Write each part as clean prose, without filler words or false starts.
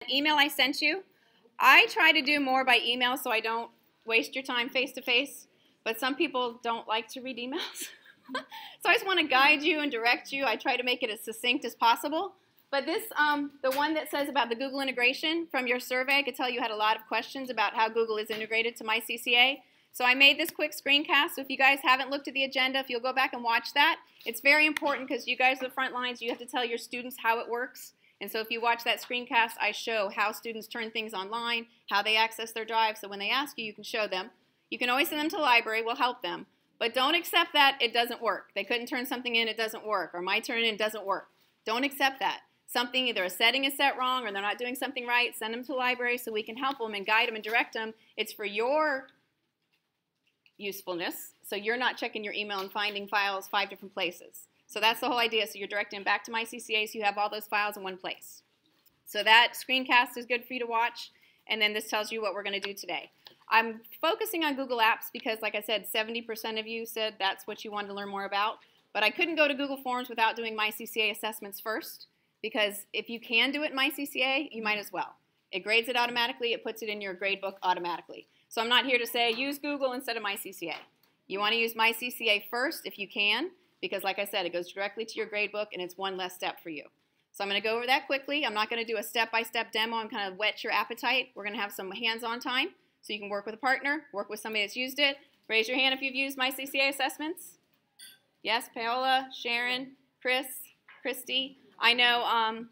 Email I sent you. I try to do more by email so I don't waste your time face to face, but some people don't like to read emails. So I just want to guide you and direct you. I try to make it as succinct as possible. But this, the one that says about the Google integration from your survey, I could tell you had a lot of questions about how Google is integrated to MyCCA. So I made this quick screencast. So if you guys haven't looked at the agenda, if you'll go back and watch that, it's very important because you guys are the front lines. You have to tell your students how it works. And so if you watch that screencast, I show how students turn things online, how they access their drive. So when they ask you, you can show them. You can always send them to the library. We'll help them. But don't accept that it doesn't work. They couldn't turn something in, it doesn't work. Or my turn in doesn't work. Don't accept that. Something, either a setting is set wrong or they're not doing something right, send them to the library so we can help them and guide them and direct them. It's for your usefulness, so you're not checking your email and finding files 5 different places. So that's the whole idea. So you're directing them back to MyCCA so you have all those files in one place. So that screencast is good for you to watch, and then this tells you what we're going to do today. I'm focusing on Google Apps because, like I said, 70% of you said that's what you wanted to learn more about. But I couldn't go to Google Forms without doing MyCCA assessments first, because if you can do it in MyCCA, you might as well. It grades it automatically. It puts it in your gradebook automatically. So I'm not here to say use Google instead of MyCCA. You want to use MyCCA first if you can, because like I said, it goes directly to your gradebook and it's one less step for you. So I'm going to go over that quickly. I'm not going to do a step-by-step demo. I'm kind of whet your appetite. We're going to have some hands-on time so you can work with a partner, work with somebody that's used it. Raise your hand if you've used MyCCA assessments. Yes, Paola, Sharon, Chris, Christy. I know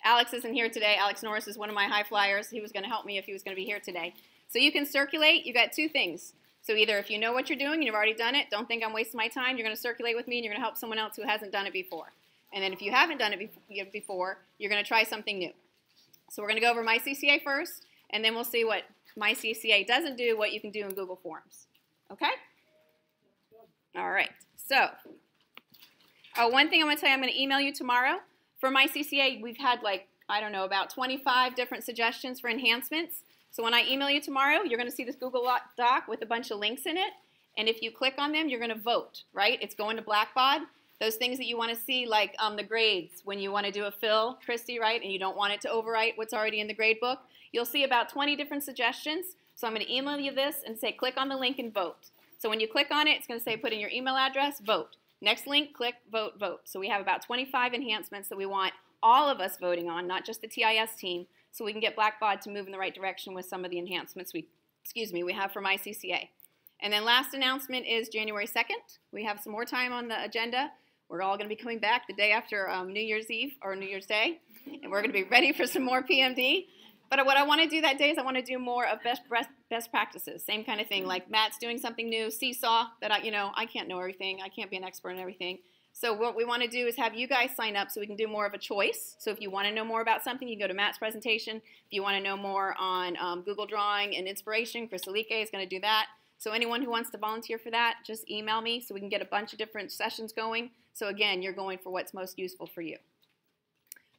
Alex isn't here today. Alex Norris is one of my high flyers. He was going to help me if he was going to be here today. So you can circulate. You got two things. So either if you know what you're doing and you've already done it, don't think I'm wasting my time. You're going to circulate with me and you're going to help someone else who hasn't done it before. And then if you haven't done it before, you're going to try something new. So we're going to go over MyCCA first, and then we'll see what MyCCA doesn't do, what you can do in Google Forms. Okay? All right. So one thing I'm going to tell you, I'm going to email you tomorrow. For MyCCA, we've had I don't know, about 25 different suggestions for enhancements. So when I email you tomorrow, you're going to see this Google Doc with a bunch of links in it. And if you click on them, you're going to vote, right? It's going to Blackbaud. Those things that you want to see, like the grades, when you want to do a fill, Christy, right? And you don't want it to overwrite what's already in the grade book. You'll see about 20 different suggestions. So I'm going to email you this and say, click on the link and vote. So when you click on it, it's going to say, put in your email address, vote. Next link, click, vote, vote. So we have about 25 enhancements that we want all of us voting on, not just the TIS team, so we can get Blackbaud to move in the right direction with some of the enhancements we have for MyCCA. And then last announcement is January 2nd. We have some more time on the agenda. We're all going to be coming back the day after New Year's Eve or New Year's Day, and we're going to be ready for some more PMD. But what I want to do that day is I want to do more of best practices, same kind of thing. Like Matt's doing something new, Seesaw, that I can't know everything. I can't be an expert in everything. So what we want to do is have you guys sign up so we can do more of a choice. So if you want to know more about something, you can go to Matt's presentation. If you want to know more on Google Drawing and Inspiration, Chris Alike is going to do that. So anyone who wants to volunteer for that, just email me so we can get a bunch of different sessions going. So again, you're going for what's most useful for you.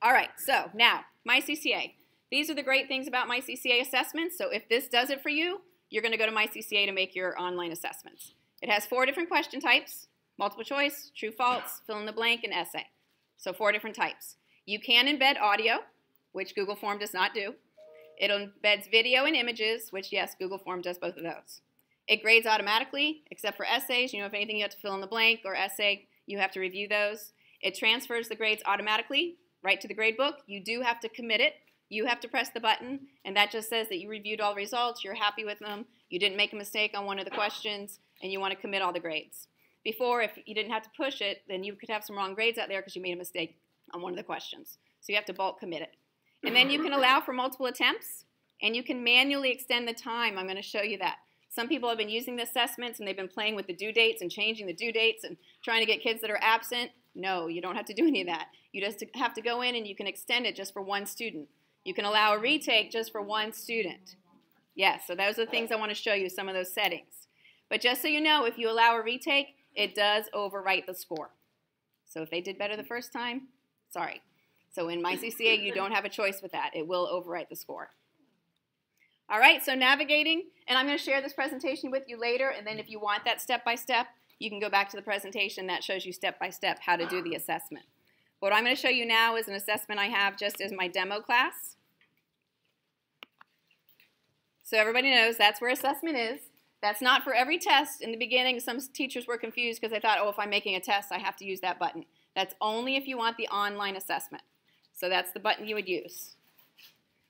All right, so now, MyCCA. These are the great things about MyCCA assessments. So if this does it for you, you're going to go to MyCCA to make your online assessments. It has 4 different question types: multiple choice, true, false, fill in the blank, and essay. So 4 different types. You can embed audio, which Google Form does not do. It embeds video and images, which yes, Google Form does both of those. It grades automatically, except for essays. If anything you have to fill in the blank or essay, you have to review those. It transfers the grades automatically right to the gradebook. You do have to commit it. You have to press the button, and that just says that you reviewed all results, you're happy with them, you didn't make a mistake on one of the questions, and you want to commit all the grades. Before, if you didn't have to push it, then you could have some wrong grades out there because you made a mistake on one of the questions. So you have to bulk commit it. And then you can allow for multiple attempts, and you can manually extend the time. I'm going to show you that. Some people have been using the assessments, and they've been playing with the due dates and changing the due dates and trying to get kids that are absent. No, you don't have to do any of that. You just have to go in and you can extend it just for one student. You can allow a retake just for one student. Yes, so those are the things I want to show you, some of those settings. But just so you know, if you allow a retake, it does overwrite the score. So if they did better the first time, sorry. So in MyCCA, you don't have a choice with that. It will overwrite the score. All right, so navigating, and I'm going to share this presentation with you later, and then if you want that step-by-step, you can go back to the presentation that shows you step-by-step how to do the assessment. What I'm going to show you now is an assessment I have just as my demo class. So everybody knows that's where assessment is. That's not for every test. In the beginning, some teachers were confused because they thought, oh, if I'm making a test, I have to use that button. That's only if you want the online assessment. So that's the button you would use.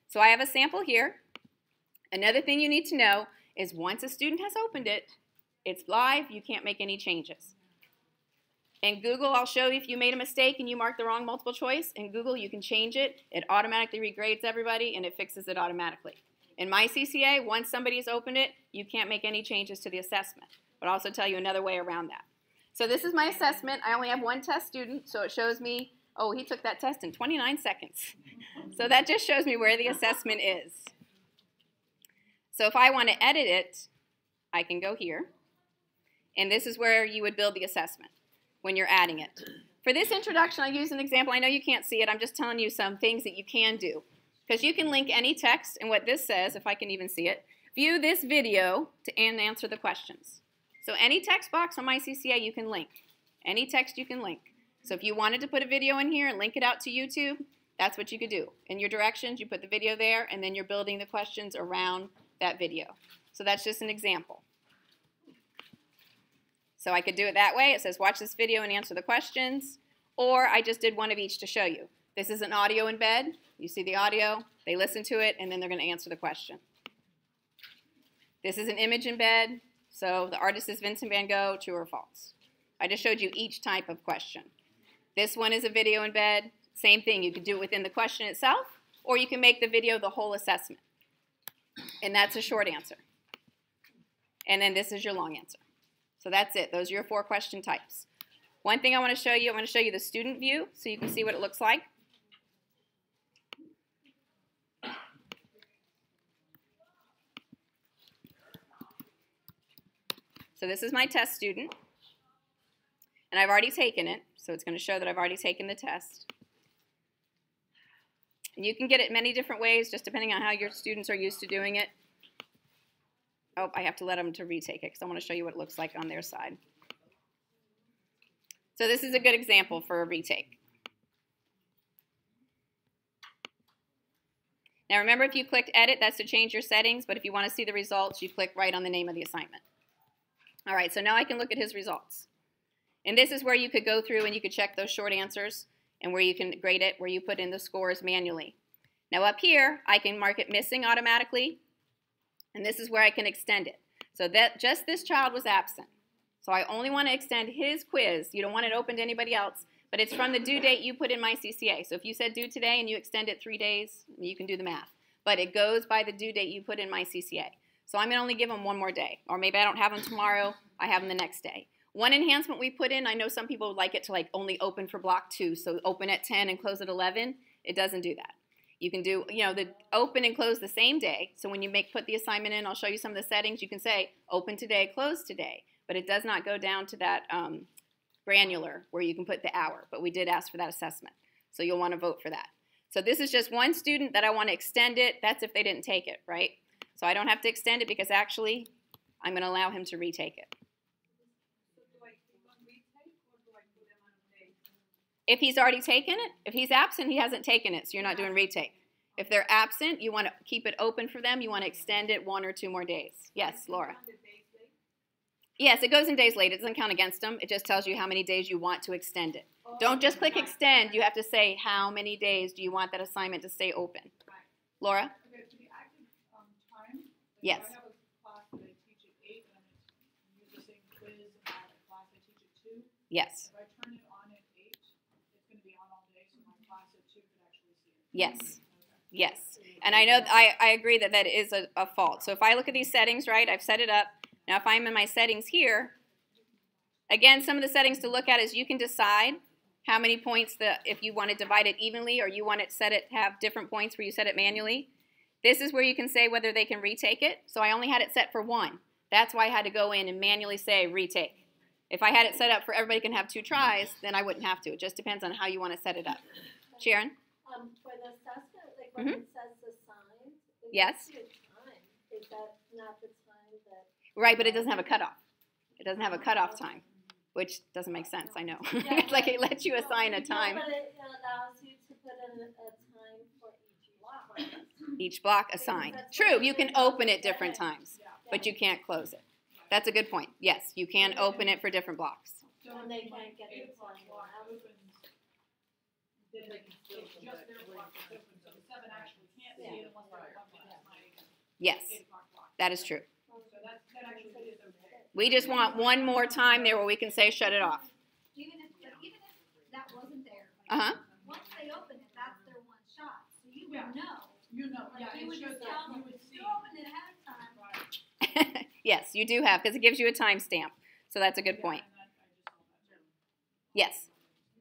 So I have a sample here. Another thing you need to know is once a student has opened it, it's live, you can't make any changes. In Google, I'll show you if you made a mistake and you marked the wrong multiple choice. In Google, you can change it. It automatically regrades everybody, and it fixes it automatically. In MyCCA, once somebody has opened it, you can't make any changes to the assessment. But I'll also tell you another way around that. So this is my assessment. I only have one test student, so it shows me, oh, he took that test in 29 seconds. So that just shows me where the assessment is. So if I want to edit it, I can go here. And this is where you would build the assessment when you're adding it. For this introduction, I use an example. I know you can't see it. I'm just telling you some things that you can do. Because you can link any text, and what this says, if I can even see it, view this video and answer the questions. So any text box on MyCCA you can link. Any text you can link. So if you wanted to put a video in here and link it out to YouTube, that's what you could do. In your directions, you put the video there, and then you're building the questions around that video. So that's just an example. So I could do it that way. It says watch this video and answer the questions. Or I just did one of each to show you. This is an audio embed. You see the audio, they listen to it, and then they're going to answer the question. This is an image embed. So the artist is Vincent van Gogh, true or false. I just showed you each type of question. This one is a video embed. Same thing, you can do it within the question itself, or you can make the video the whole assessment. And that's a short answer. And then this is your long answer. So that's it. Those are your 4 question types. One thing I want to show you the student view so you can see what it looks like. So this is my test student, and I've already taken it, so it's going to show that I've already taken the test. And you can get it many different ways, just depending on how your students are used to doing it. Oh, I have to let them to retake it because I want to show you what it looks like on their side. So this is a good example for a retake. Now remember, if you clicked edit, that's to change your settings, but if you want to see the results, you click right on the name of the assignment. All right, so now I can look at his results. And this is where you could go through and you could check those short answers and where you can grade it, where you put in the scores manually. Now up here, I can mark it missing automatically, and this is where I can extend it. So that just this child was absent. So I only want to extend his quiz. You don't want it open to anybody else, but it's from the due date you put in MyCCA. So if you said due today and you extend it 3 days, you can do the math. But it goes by the due date you put in MyCCA. So I'm going to only give them 1 more day. Or maybe I don't have them tomorrow, I have them the next day. One enhancement we put in, I know some people would like it to only open for block 2, so open at 10 and close at 11. It doesn't do that. You can do, the open and close the same day. So when you put the assignment in, I'll show you some of the settings. You can say open today, close today. But it does not go down to that granular where you can put the hour. But we did ask for that assessment. So you'll want to vote for that. So this is just one student that I want to extend it. That's if they didn't take it, right? So I don't have to extend it because actually I'm going to allow him to retake it. So do I click on retake or do I put him on a date? If he's already taken it, if he's absent, he hasn't taken it, so you're not doing retake. If they're absent, you want to keep it open for them. You want to extend it 1 or 2 more days. Yes, Laura. Yes, it goes in days late. It doesn't count against them. It just tells you how many days you want to extend it. Don't just click extend. You have to say how many days do you want that assignment to stay open. Laura? Okay, to the active time. Yes. I have a class that I teach at 8 and I'm use the same quiz and I have a class I teach at 2. Yes. If I turn it on at 8, it's going to be on all day, so my class at 2 could actually see it. Yes. Yes. And I know I agree that that is a fault. So if I look at these settings, right, I've set it up. Now if I'm in my settings here, again, some of the settings to look at is you can decide how many points, if you want to divide it evenly or you want it have different points where you set it manually. This is where you can say whether they can retake it. So I only had it set for 1. That's why I had to go in and manually say retake. If I had it set up for everybody can have 2 tries, then I wouldn't have to. It just depends on how you want to set it up. Sharon? For the assessment, like when it says assigned, Yes. time, is that not the time that... Right, but it doesn't have a cutoff. It doesn't have a cutoff time, which doesn't make sense, I know. Yeah, It's like it lets you assign a time. No, but it allows you to put in a time for each block. Each block assigned. True, you can open it different times, but you can't close it. That's a good point. Yes, you can open it for different blocks. So And they can't get if it one signed block out. opens, then it's just their block that's open, so the 7 actually can't see it unless they're one minute behind Yes, 8 o'clock block. that is true. So that actually is okay. We just want one more time there where we can say shut it off. Even if that wasn't there, Uh-huh. once they open it, that's their one shot. So you Yeah. would know. You know, yeah, You it would shows just tell that, you them, would see. you open it ahead of time. Right. Yes, you do have, because it gives you a timestamp. So that's a good point. Yeah, and I just saw that too. Yes.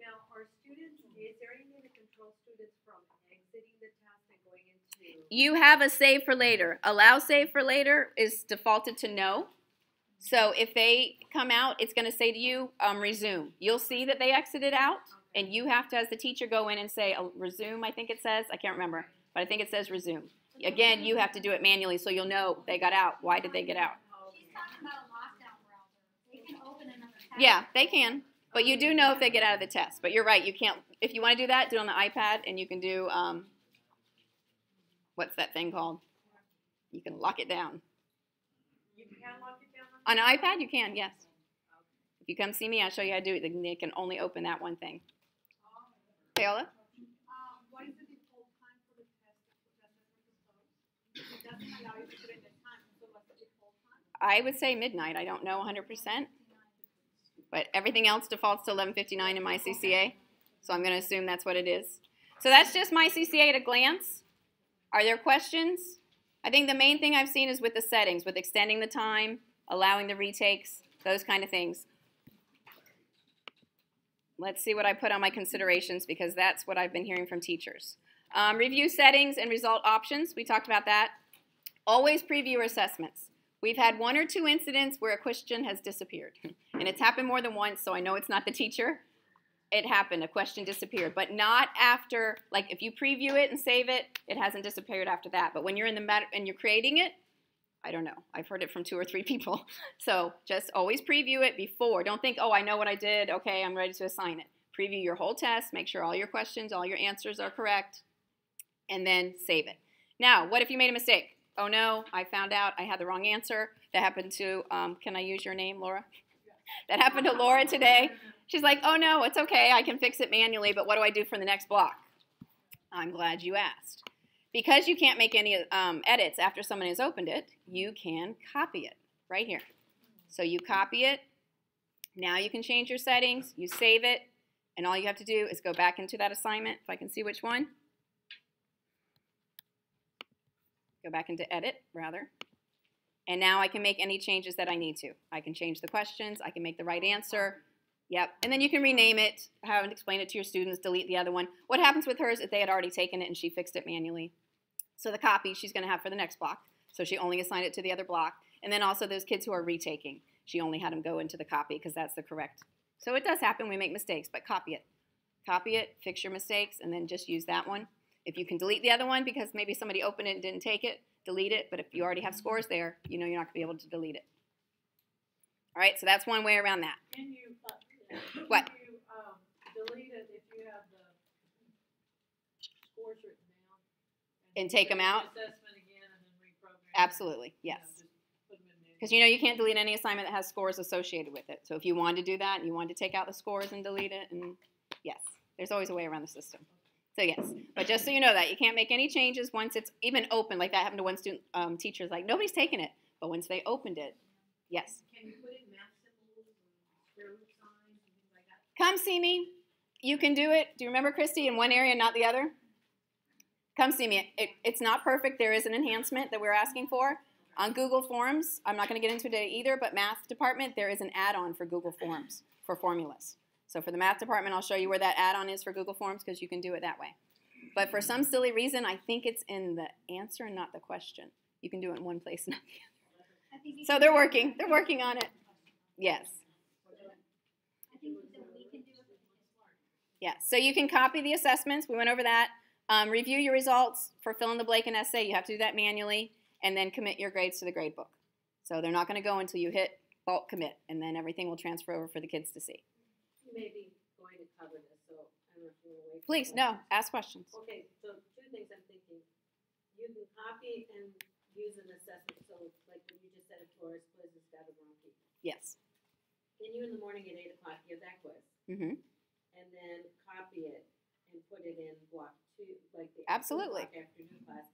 Now, are students, is there anything to control students from exiting the task and going into? You have a save for later. Allow save for later is defaulted to no. So if they come out, it's going to say to you, resume. You'll see that they exited out, and you have to, as the teacher, go in and say, resume, I think it says. I can't remember, but I think it says resume. Again, you have to do it manually so you'll know they got out. Why did they get out? She's talking about a lockdown browser. They can open another tab. Yeah, they can. But you do know if they get out of the test. But you're right, you can't. If you want to do that, do it on the iPad, and you can do, what's that thing called? You can lock it down. You can lock it down? On an iPad, you can, yes. If you come see me, I'll show you how to do it. They can only open that one thing. Paola? What is the default time for the test that the test is proposed? It doesn't allow you to put in the time, so what's the default time? I would say midnight. I don't know 100%. But everything else defaults to 11:59 in MyCCA. So I'm going to assume that's what it is. So that's just MyCCA at a glance. Are there questions? I think the main thing I've seen is with the settings, with extending the time, allowing the retakes, those kind of things. Let's see what I put on my considerations because that's what I've been hearing from teachers. Review settings and result options. We talked about that. Always preview your assessments. We've had 1 or 2 incidents where a question has disappeared. And it's happened more than once, so I know it's not the teacher. It happened. A question disappeared. But not after, like if you preview it and save it, it hasn't disappeared after that. But when you're in the matter and you're creating it, I don't know. I've heard it from 2 or 3 people. So just always preview it before. Don't think, oh, I know what I did. Okay, I'm ready to assign it. Preview your whole test. Make sure all your questions, all your answers are correct. And then save it. Now, what if you made a mistake? Oh, no, I found out I had the wrong answer. That happened to, can I use your name, Laura? That happened to Laura today. She's like, oh, no, it's okay. I can fix it manually, but what do I do for the next block? I'm glad you asked. Because you can't make any edits after someone has opened it, you can copy it right here. So you copy it. Now you can change your settings. You save it. And all you have to do is go back into that assignment, if I can see which one. Go back into edit, rather. And now I can make any changes that I need to. I can change the questions. I can make the right answer. Yep. And then you can rename it, have and explain it to your students, delete the other one. What happens with hers is they had already taken it and she fixed it manually. So the copy she's going to have for the next block. So she only assigned it to the other block. And then also those kids who are retaking, she only had them go into the copy because that's the correct. So it does happen. We make mistakes, but copy it. Copy it, fix your mistakes, and then just use that one. If you can delete the other one because maybe somebody opened it and didn't take it, delete it. But if you already have scores there, you know you're not going to be able to delete it. All right, so that's one way around that. Can you, What? Can you delete it if you have the scores written down? And take them out? Assessment again and then reprogram. Absolutely, yes. Just put them in there. Because you know you can't delete any assignment that has scores associated with it. So if you wanted to do that and you wanted to take out the scores and delete it, and yes, there's always a way around the system. So yes, but just so you know that, you can't make any changes once it's even open. Like that happened to one student, teacher's like, nobody's taken it. But once they opened it, yes. Can you put in math symbols and square root signs and things like that? Come see me. You can do it. Do you remember, Christy, in one area, not the other? Come see me. It's not perfect. There is an enhancement that we're asking for. On Google Forms, I'm not going to get into it today either, but math department, there is an add-on for Google Forms for formulas. So for the math department, I'll show you where that add-on is for Google Forms because you can do it that way. But for some silly reason, I think it's in the answer and not the question. You can do it in one place, not the other. So they're working. They're working on it. Yes. I think that we can do it. Yeah. So you can copy the assessments. We went over that. Review your results for fill in the blank and essay. You have to do that manually. And then commit your grades to the grade book. So they're not going to go until you hit bulk commit. And then everything will transfer over for the kids to see. You may be going to cover this, so I don't know if you want to wait. Please, no. Ask questions. Okay, so 2 things I'm thinking. you can copy and use an assessment, so like when you just said a Taurus quiz has got a monkey. Yes. Then you in the morning at 8 o'clock give that quiz, Mm-hmm. and then copy it and put it in block 2, like the Absolutely. 2 o'clock afternoon class,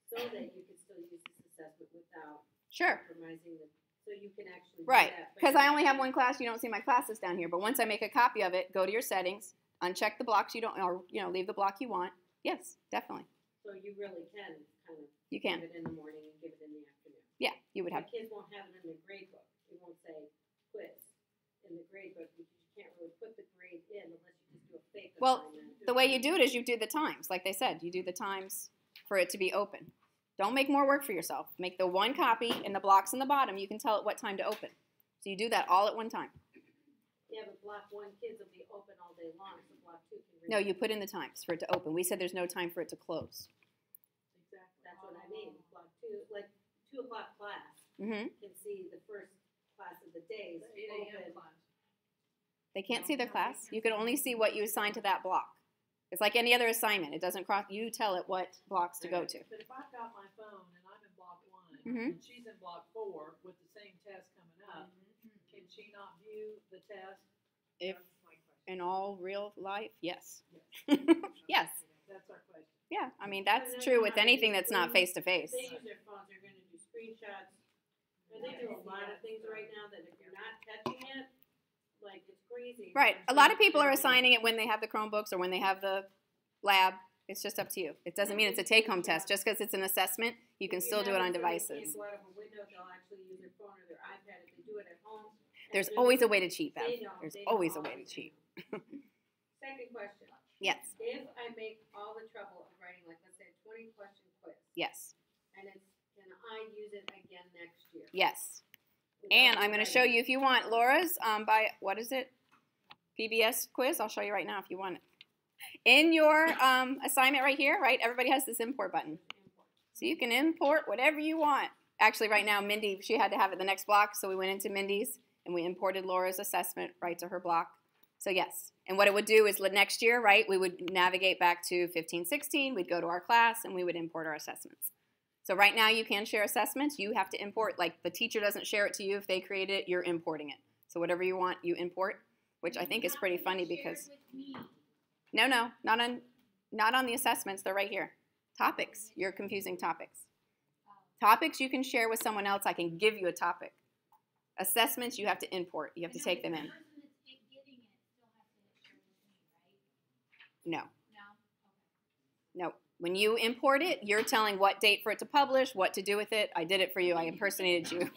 so that you can still use this assessment without Sure. compromising the, so you can actually Right. do that. Because I only have one class, you don't see my classes down here. But once I make a copy of it, go to your settings, uncheck the blocks you don't, or leave the block you want. Yes, definitely. So you really can kind of You can. give it in the morning and give it in the afternoon. Yeah, you would The have. kids won't have it in their grade book. It won't say quiz in the grade book because you can't really put the grade in unless you just do a fake Well, assignment. the way you do it is you do the times, like they said. You do the times for it to be open. Don't make more work for yourself. Make the one copy and the blocks in the bottom. You can tell it what time to open. So you do that all at one time. Yeah, but block 1 kids will be open all day long, so block 2 can read. No, you put in the times for it to open. We said there's no time for it to close. Exactly. That's what I mean. Block 2, like 2 o'clock class Mm-hmm. can see the first class of the day is open. They can't see their class. You can only see what you assign to that block. It's like any other assignment. It doesn't cross. You tell it what blocks to go to. But if I've got my phone and I'm in block 1 Mhm. and she's in block 4 with the same test coming up, can she not view the test? If That's my question. in all real life, yes. Yes. That's our question. Yeah. I mean, that's true with anything that's not face to face. They use their phones, they're gonna do screenshots, and they do a lot of things right now that if you're not catching it, like, it's crazy. Right. A lot of people are assigning it when they have the Chromebooks or when they have the lab. It's just up to you. It doesn't mean it's a take-home test. Just because it's an assessment, you can still do it on devices. If you go out of a window, they'll actually use their phone or their iPad if they do it at home. There's always a way to cheat, Bev. They know, There's they know always a all way to these cheat. Second question, Yes. if I make all the trouble of writing, like, let's say a 20-question quiz, Yes. and can I use it again next year? Yes. without And I'm going to show rewriting? you, if you want, Laura's by, what is it? PBS quiz. I'll show you right now if you want it. In your assignment right here, right, everybody has this import button. So you can import whatever you want. Actually, right now, Mindy, she had to have it the next block, so we went into Mindy's, and we imported Laura's assessment right to her block. So yes. And what it would do is next year, right, we would navigate back to 15, 16. We'd go to our class, and we would import our assessments. So right now, you can share assessments. You have to import. Like, the teacher doesn't share it to you. If they created it, you're importing it. So whatever you want, you import, which I think is pretty funny because... No, not on the assessments. They're right here. Topics. You're confusing topics. Topics you can share with someone else. I can give you a topic. Assessments you have to import. You have to take them in. No. No. When you import it, you're telling what date for it to publish, what to do with it. I did it for you. I impersonated you.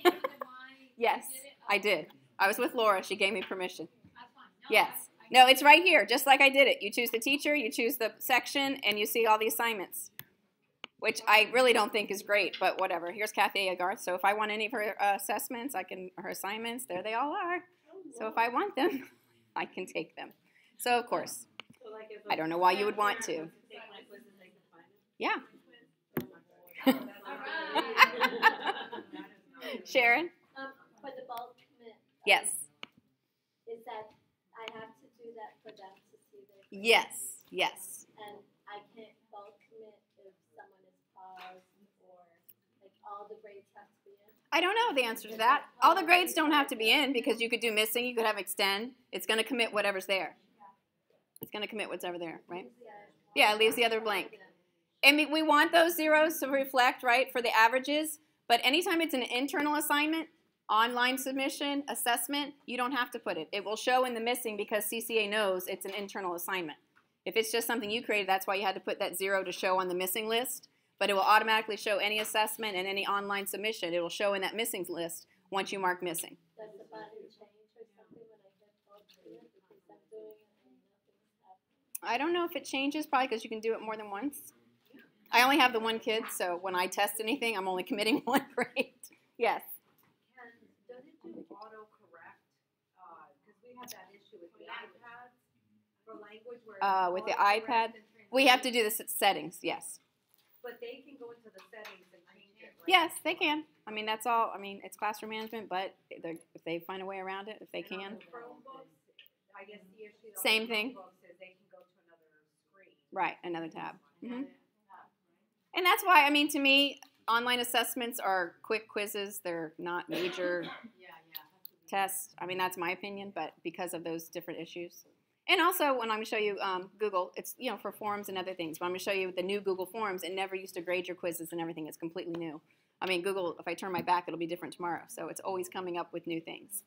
Yes, I did. I was with Laura. She gave me permission. Yes. No, it's right here, just like I did it. You choose the teacher, you choose the section, and you see all the assignments, which I really don't think is great, but whatever. Here's Kathy Agarth. So if I want any of her assessments, her assignments, there they all are. So if I want them, I can take them. So, of course, So, like, if I don't know why you would want to. take my quiz and they can find it? Yeah. Sharon? For the bulk commit. Yes. Is that I have to do that for them to see their grades? Yes. Yes. And I can't bulk commit if someone is paused or like all the grades have to be in? I don't know the answer to that. All the grades don't have to be in because you could do missing, you could have extend. It's going to commit whatever's there. It's going to commit whatever there, right? Yeah, it leaves the other blank. I mean, we want those zeros to reflect, right, for the averages. But anytime it's an internal assignment, online submission, assessment, you don't have to put it. It will show in the missing because CCA knows it's an internal assignment. If it's just something you created, that's why you had to put that 0 to show on the missing list. But it will automatically show any assessment and any online submission. It will show in that missing list once you mark missing. Does the button change or something when I hit bulk commit because I'm doing it and nothing's happening? I don't know if it changes, probably because you can do it more than once. I only have the one kid, so when I test anything, I'm only committing one grade. Yes. Does it do autocorrect? Because we had that issue with the iPads for language where. With the autocorrect iPad, and translate. we have to do the settings, yes. But they can go into the settings and change it, right? Yes, they can. I mean, that's all. I mean, it's classroom management, but if they find a way around it, if they And on can. the Chromebooks, I guess the issue on Same the thing. Chromebooks is they can go to another screen. Right, another tab. Mhm. And that's why, I mean, to me, online assessments are quick quizzes. They're not major tests. I mean, that's my opinion, but because of those different issues. And also, when I'm going to show you Google, it's, you know, for forms and other things. But I'm going to show you the new Google Forms. It never used to grade your quizzes and everything. It's completely new. I mean, Google, if I turn my back, it'll be different tomorrow. So it's always coming up with new things.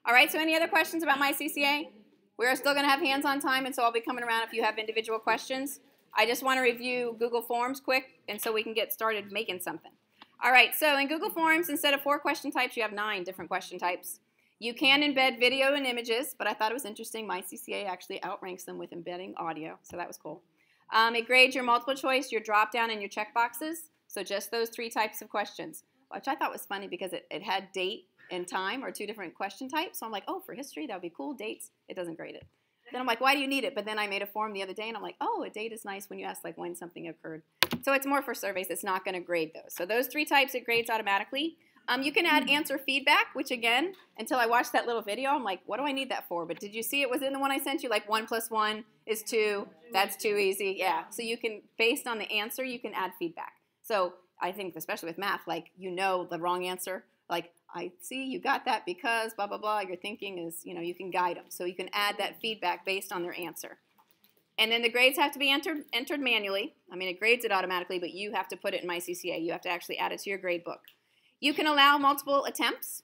All right, so any other questions about MyCCA? We're still going to have hands-on time, and so I'll be coming around if you have individual questions. I just want to review Google Forms quick, and so we can get started making something. All right, so in Google Forms, instead of 4 question types, you have 9 different question types. You can embed video and images, but I thought it was interesting. MyCCA actually outranks them with embedding audio, so that was cool. It grades your multiple choice, your drop-down, and your check boxes, so just those 3 types of questions, which I thought was funny because it had date and time or 2 different question types. So I'm like, oh, for history, that would be cool. Dates, it doesn't grade it. Then I'm like, why do you need it? But then I made a form the other day, and I'm like, oh, a date is nice when you ask like when something occurred. So it's more for surveys. It's not going to grade those. So those 3 types, it grades automatically. You can add answer feedback, which again, until I watched that little video, I'm like, what do I need that for? But did you see it was in the one I sent you? Like 1 + 1 is 2. That's too easy. Yeah. So you can, based on the answer, you can add feedback. So I think, especially with math, like you know the wrong answer. Like, I see you got that because blah, blah, blah. Your thinking is, you know, you can guide them. So you can add that feedback based on their answer. And then the grades have to be entered manually. I mean, it grades it automatically, but you have to put it in MyCCA. You have to actually add it to your grade book. You can allow multiple attempts,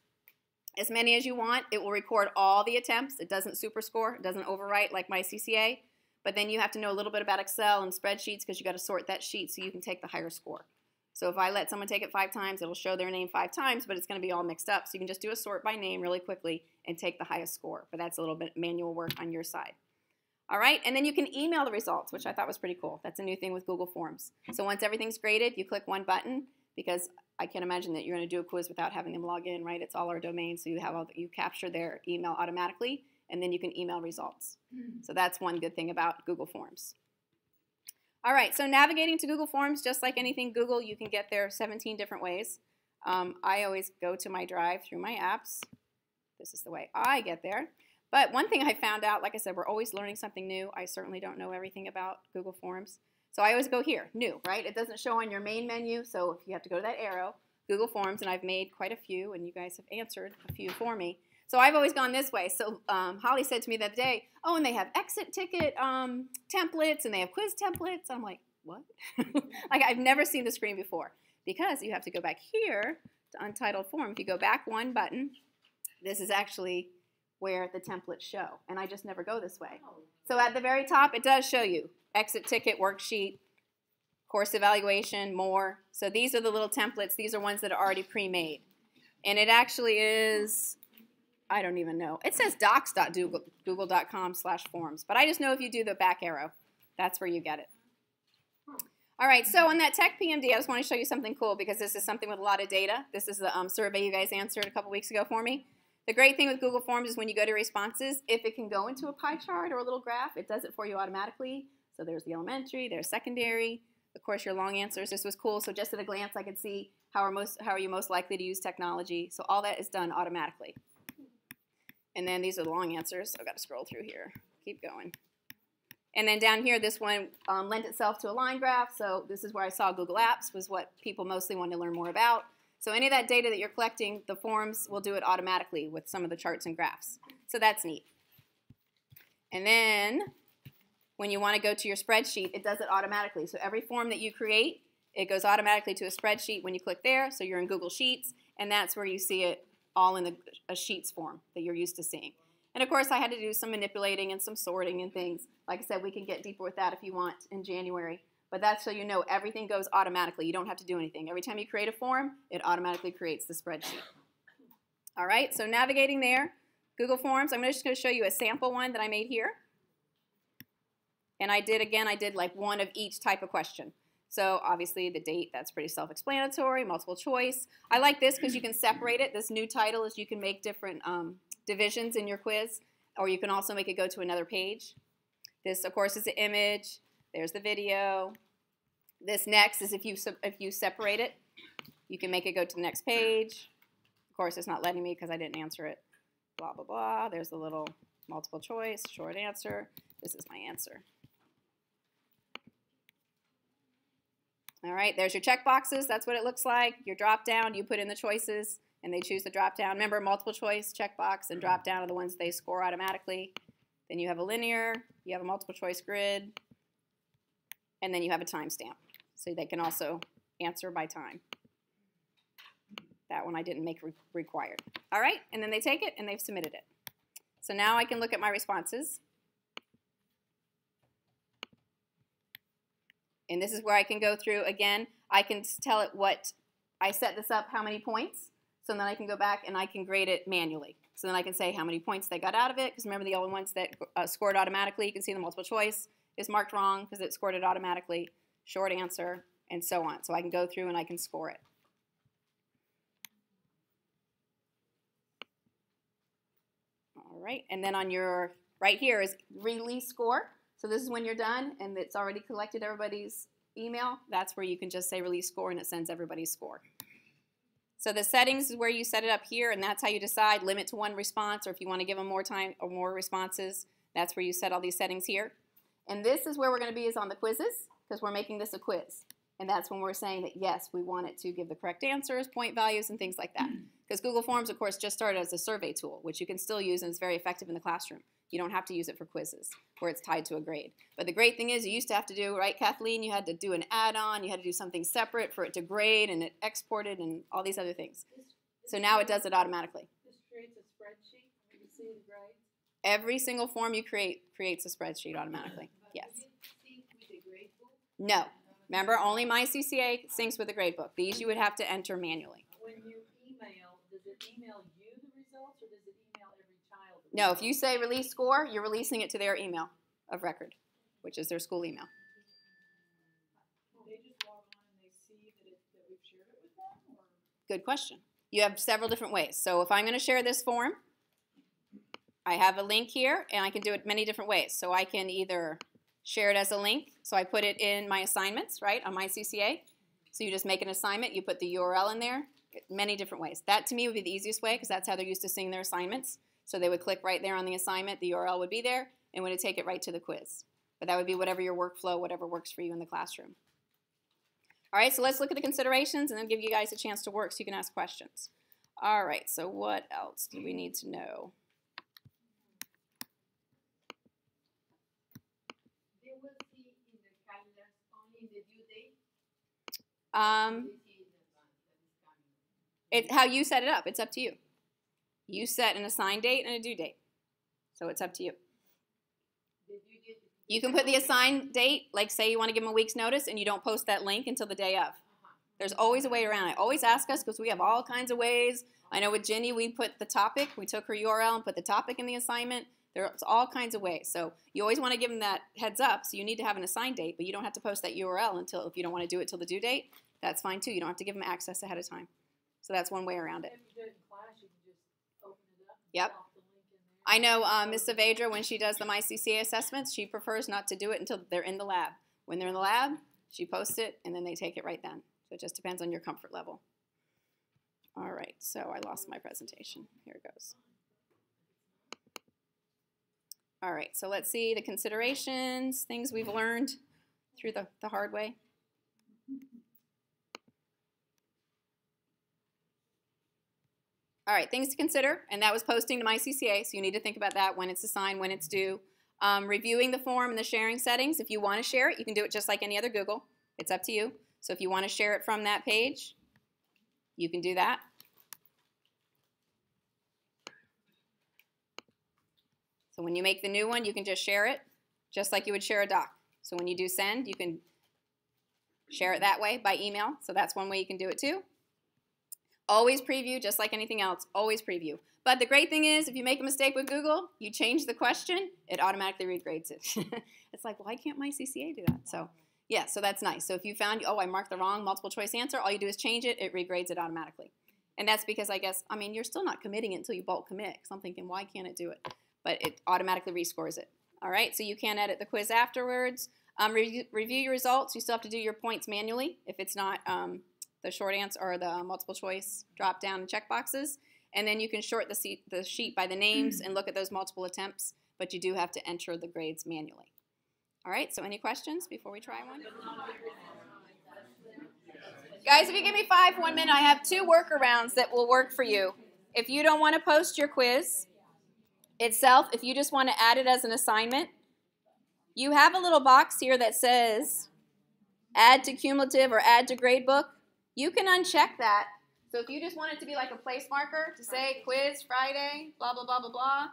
as many as you want. It will record all the attempts. It doesn't superscore. It doesn't overwrite like MyCCA. But then you have to know a little bit about Excel and spreadsheets because you got to sort that sheet so you can take the higher score. So if I let someone take it 5 times, it'll show their name 5 times, but it's going to be all mixed up. So you can just do a sort by name really quickly and take the highest score. But that's a little bit manual work on your side. All right, and then you can email the results, which I thought was pretty cool. That's a new thing with Google Forms. So once everything's graded, you click one button because I can't imagine that you're going to do a quiz without having them log in, right? It's all our domain, so you capture their email automatically, and then you can email results. So that's one good thing about Google Forms. All right, so navigating to Google Forms, just like anything Google, you can get there 17 different ways. I always go to my drive through my apps. This is the way I get there. But one thing I found out, like I said, we're always learning something new. I certainly don't know everything about Google Forms. So I always go here, new, right? It doesn't show on your main menu, so if you have to go to that arrow, Google Forms, and I've made quite a few, and you guys have answered a few for me. So I've always gone this way. So Holly said to me the other day, oh, and they have exit ticket templates, and they have quiz templates. I'm like, what? Like, I've never seen the screen before because you have to go back here to Untitled Form. If you go back one button, this is actually where the templates show, and I just never go this way. So at the very top, it does show you exit ticket, worksheet, course evaluation, more. So these are the little templates. These are ones that are already pre-made. And it actually is, I don't even know. It says docs.google.com/forms, but I just know if you do the back arrow, that's where you get it. All right, so on that Tech PMD, I just want to show you something cool because this is something with a lot of data. This is the survey you guys answered a couple weeks ago for me. The great thing with Google Forms is when you go to responses, if it can go into a pie chart or a little graph, it does it for you automatically. So there's the elementary, there's secondary, of course your long answers. This was cool, so just at a glance I could see how are you most likely to use technology. So all that is done automatically. And then these are the long answers. I've got to scroll through here. Keep going. And then down here, this one lent itself to a line graph. So this is where I saw Google Apps was what people mostly wanted to learn more about. So any of that data that you're collecting, the forms will do it automatically with some of the charts and graphs. So that's neat. And then when you want to go to your spreadsheet, it does it automatically. So every form that you create, it goes automatically to a spreadsheet when you click there. So you're in Google Sheets, and that's where you see it all in a Sheets form that you're used to seeing. And of course, I had to do some manipulating and some sorting and things. Like I said, we can get deeper with that if you want in January. But that's so you know everything goes automatically. You don't have to do anything. Every time you create a form, it automatically creates the spreadsheet. All right, so navigating there, Google Forms. I'm just going to show you a sample one that I made here. And I did like one of each type of question. So obviously the date, that's pretty self-explanatory, multiple choice. I like this because you can separate it. This new title is you can make different divisions in your quiz, or you can also make it go to another page. This, of course, is the image. There's the video. This next is if you separate it, you can make it go to the next page. Of course, it's not letting me because I didn't answer it. Blah, blah, blah. There's the little multiple choice, short answer. This is my answer. All right, there's your check boxes. That's what it looks like. Your drop down, you put in the choices, and they choose the drop down. Remember, multiple choice, checkbox, and drop down are the ones they score automatically. Then you have a linear, you have a multiple choice grid, and then you have a timestamp. So they can also answer by time. That one I didn't make required. All right, and then they take it and they've submitted it. So now I can look at my responses. And this is where I can go through again. I can tell it what, I set this up, how many points. So then I can go back and I can grade it manually. So then I can say how many points they got out of it. Because remember the only ones that scored automatically, you can see the multiple choice is marked wrong because it scored it automatically. Short answer, and so on. So I can go through and I can score it. All right, and then on your, right here is release score. So this is when you're done and it's already collected everybody's email. That's where you can just say release score and it sends everybody's score. So the settings is where you set it up here, and that's how you decide limit to one response, or if you want to give them more time or more responses, that's where you set all these settings here. And this is where we're going to be is on the quizzes, because we're making this a quiz. And that's when we're saying that, yes, we want it to give the correct answers, point values, and things like that. Because Google Forms, of course, just started as a survey tool, which you can still use, and it's very effective in the classroom. You don't have to use it for quizzes, where it's tied to a grade. But the great thing is you used to have to do, right, Kathleen? You had to do an add-on. You had to do something separate for it to grade, and it exported, and all these other things. So now it does it automatically. This creates a spreadsheet where you see the grades? Every single form you create creates a spreadsheet automatically. Yes. Does it sync with the grade book? No. Remember, only MyCCA syncs with the gradebook. These you would have to enter manually. When you email, does it email you the results, or does it email every child? No, if you say release score, you're releasing it to their email of record, which is their school email. They just log on and they see that we've shared it with them? Or? Good question. You have several different ways. So if I'm going to share this form, I have a link here, and I can do it many different ways. So I can either share it as a link. So I put it in my assignments, right, on MyCCA. So you just make an assignment. You put the URL in there. Many different ways. That, to me, would be the easiest way because that's how they're used to seeing their assignments. So they would click right there on the assignment. The URL would be there, and would take it right to the quiz. But that would be whatever your workflow, whatever works for you in the classroom. All right, so let's look at the considerations and then give you guys a chance to work so you can ask questions. All right, so what else do we need to know? They will see in the calendar only the due date. It's how you set it up. It's up to you. You set an assigned date and a due date. So it's up to you. You can put the assigned date, like say you want to give them a week's notice and you don't post that link until the day of. There's always a way around it. Always ask us because we have all kinds of ways. I know with Ginny, we put the topic. We took her URL and put the topic in the assignment. There's all kinds of ways. So you always want to give them that heads up. So you need to have an assigned date, but you don't have to post that URL until, if you don't want to do it till the due date, that's fine too. You don't have to give them access ahead of time. So that's one way around it. If you do it in class, you can just open it up and Yep. drop the link in there. I know Ms. Saavedra, when she does the MyCCA assessments, she prefers not to do it until they're in the lab. When they're in the lab, she posts it, and then they take it right then. So it just depends on your comfort level. All right, so I lost my presentation. Here it goes. All right, so let's see the considerations, things we've learned through the hard way. All right, things to consider, and that was posting to MyCCA, so you need to think about that, when it's assigned, when it's due. Reviewing the form and the sharing settings. If you want to share it, you can do it just like any other Google. It's up to you. So if you want to share it from that page, you can do that. So when you make the new one, you can just share it, just like you would share a doc. So when you do send, you can share it that way by email. So that's one way you can do it too. Always preview, just like anything else, always preview. But the great thing is, if you make a mistake with Google, you change the question, it automatically regrades it. It's like, why can't MyCCA do that? So, yeah, so that's nice. So if you found, oh, I marked the wrong multiple choice answer, all you do is change it, it regrades it automatically. And that's because, I guess, I mean, you're still not committing it until you bulk commit. Because I'm thinking, why can't it do it? But it automatically rescores it. All right, so you can edit the quiz afterwards. Review your results. You still have to do your points manually if it's not the short answer or the multiple choice drop down and check boxes. And then you can short the sheet by the names and look at those multiple attempts, but you do have to enter the grades manually. All right, so any questions before we try one? Guys, if you give me 1 minute, I have 2 workarounds that will work for you. If you don't want to post your quiz itself, if you just want to add it as an assignment, you have a little box here that says add to cumulative or add to gradebook. You can uncheck that. So if you just want it to be like a place marker to say quiz Friday, blah, blah, blah, blah, blah,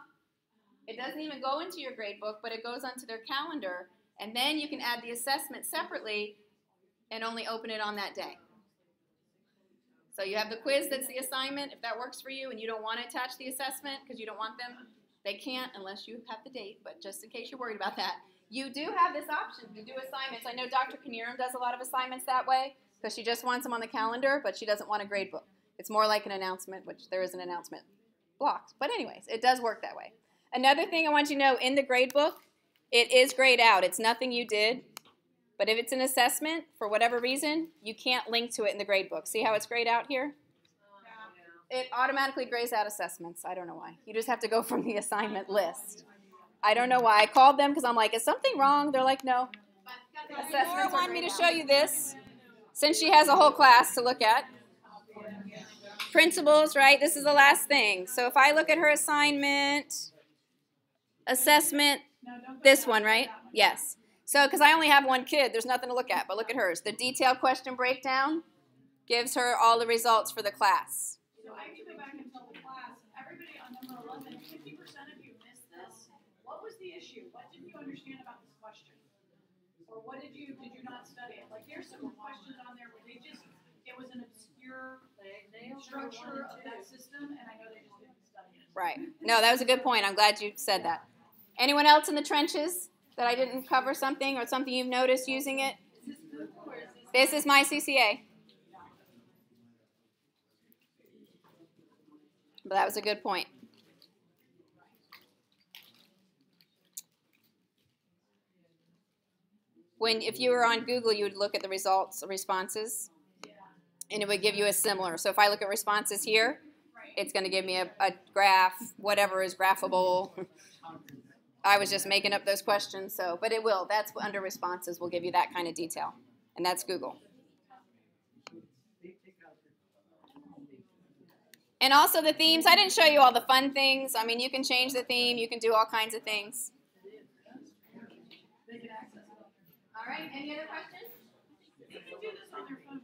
it doesn't even go into your gradebook, but it goes onto their calendar. And then you can add the assessment separately and only open it on that day. So you have the quiz that's the assignment. If that works for you and you don't want to attach the assessment because you don't want them, they can't unless you have the date, but just in case you're worried about that. You do have this option to do assignments. I know Dr. Knierim does a lot of assignments that way because she just wants them on the calendar, but she doesn't want a gradebook. It's more like an announcement, which there is an announcement blocked. But anyways, it does work that way. Another thing I want you to know, in the gradebook, it is grayed out. It's nothing you did. But if it's an assessment, for whatever reason, you can't link to it in the gradebook. See how it's grayed out here? It automatically grays out assessments. I don't know why. You just have to go from the assignment list. I don't know why. I called them because I'm like, is something wrong? They're like, no. Laura wanted me to show you this since she has a whole class to look at. Principles, right? This is the last thing. So if I look at her assignment, assessment, this one, right? Yes. So, because I only have 1 kid, there's nothing to look at, but look at hers. The detailed question breakdown gives her all the results for the class. So I have to go back and tell the class, everybody on number 11, 50% of you missed this. What was the issue? What didn't you understand about this question? Or what did you not study it? Like there's some questions on there where they just, it was an obscure structure of that system, and I know they just didn't study it. Right. No, that was a good point. I'm glad you said that. Anyone else in the trenches that I didn't cover something or something you've noticed using it? This is MyCCA. But that was a good point. If you were on Google, you would look at the results, responses, and it would give you a similar. So if I look at responses here, it's going to give me a graph, whatever is graphable. I was just making up those questions, but it will. That's under responses. We'll give you that kind of detail, and that's Google. And also the themes. I didn't show you all the fun things. I mean, you can change the theme. You can do all kinds of things. All right. Any other questions? They can do this on their phone.